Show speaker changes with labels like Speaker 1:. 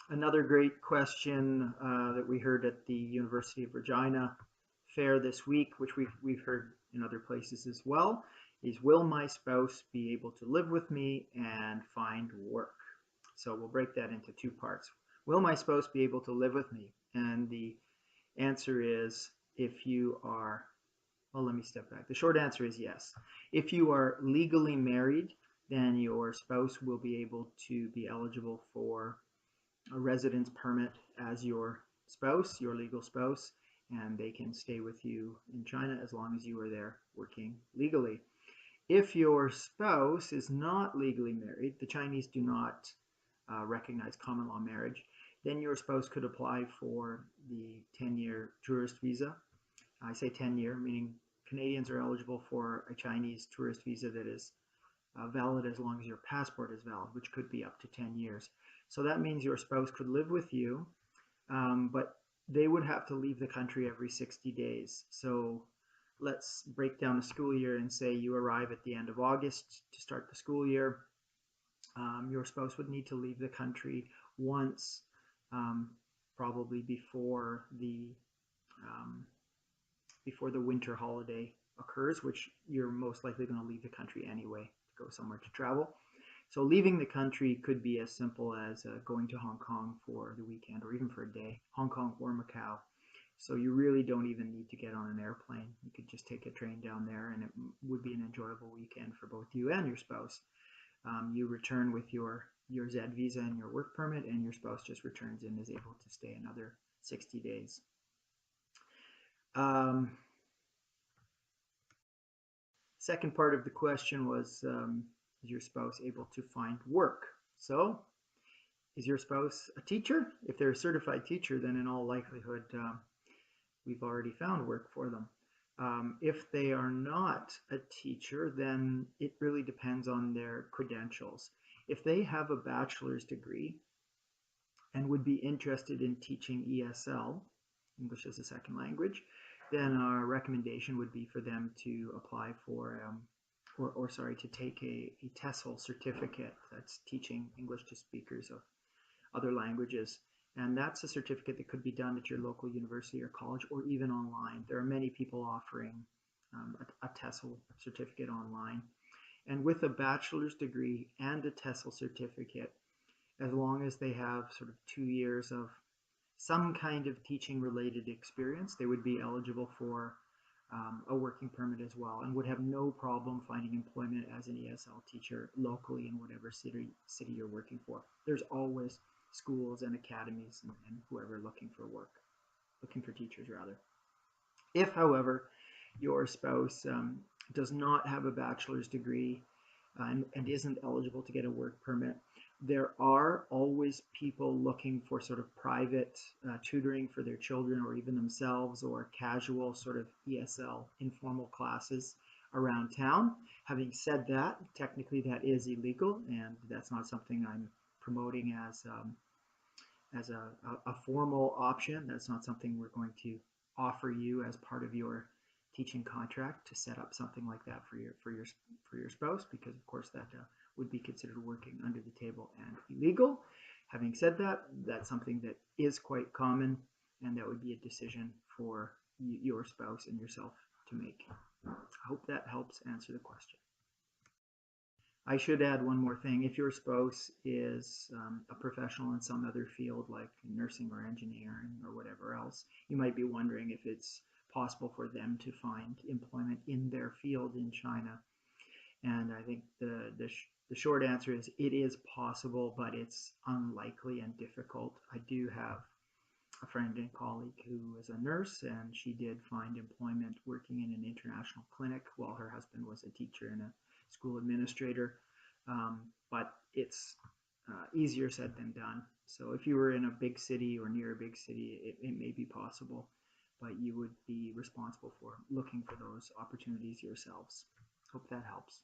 Speaker 1: Another great question that we heard at the University of Regina fair this week, which we've heard in other places as well, is will my spouse be able to live with me and find work? So we'll break that into two parts. Will my spouse be able to live with me? And the answer is if you are, well, let me step back. The short answer is yes. If you are legally married, then your spouse will be able to be eligible for a residence permit as your spouse, your legal spouse, and they can stay with you in China as long as you are there working legally. If your spouse is not legally married, the Chinese do not recognize common law marriage, then your spouse could apply for the 10-year tourist visa. I say 10-year, meaning Canadians are eligible for a Chinese tourist visa that is valid as long as your passport is valid, which could be up to 10 years. So that means your spouse could live with you, but they would have to leave the country every 60 days. So let's break down the school year and say you arrive at the end of August to start the school year. Your spouse would need to leave the country once, um, probably um, before the winter holiday occurs, which you're most likely going to leave the country anyway to go somewhere to travel. So leaving the country could be as simple as going to Hong Kong for the weekend or even for a day, Hong Kong or Macau. So you really don't even need to get on an airplane. You could just take a train down there and it would be an enjoyable weekend for both you and your spouse. You return with your Z visa and your work permit, and your spouse just returns and is able to stay another 60 days. Um, Second part of the question was, is your spouse able to find work? So, is your spouse a teacher? If they're a certified teacher, then in all likelihood, we've already found work for them. If they are not a teacher, then it really depends on their credentials. If they have a bachelor's degree and would be interested in teaching ESL, English as a second language, then our recommendation would be for them to apply for, or sorry, to take a TESOL certificate. That's teaching English to speakers of other languages. And that's a certificate that could be done at your local university or college or even online. There are many people offering a TESOL certificate online. And with a bachelor's degree and a TESOL certificate, as long as they have sort of 2 years of some kind of teaching related experience, they would be eligible for a working permit as well and would have no problem finding employment as an ESL teacher locally in whatever city you're working for. There's always schools and academies and whoever looking for work, looking for teachers rather. If, however, your spouse does not have a bachelor's degree and isn't eligible to get a work permit, there are always people looking for sort of private tutoring for their children or even themselves or casual sort of ESL informal classes around town. Having said that, technically that is illegal and that's not something I'm promoting as a formal option. That's not something we're going to offer you as part of your teaching contract to set up something like that for your spouse, because of course that would be considered working under the table and illegal. Having said that, that's something that is quite common, and that would be a decision for your spouse and yourself to make. I hope that helps answer the question. I should add one more thing. If your spouse is a professional in some other field like nursing or engineering or whatever else, you might be wondering if it's possible for them to find employment in their field in China. And I think the short answer is it is possible, but it's unlikely and difficult. I do have a friend and colleague who is a nurse, and she did find employment working in an international clinic while her husband was a teacher and a school administrator. But it's easier said than done. So if you were in a big city or near a big city, it may be possible, but you would be responsible for looking for those opportunities yourselves. Hope that helps.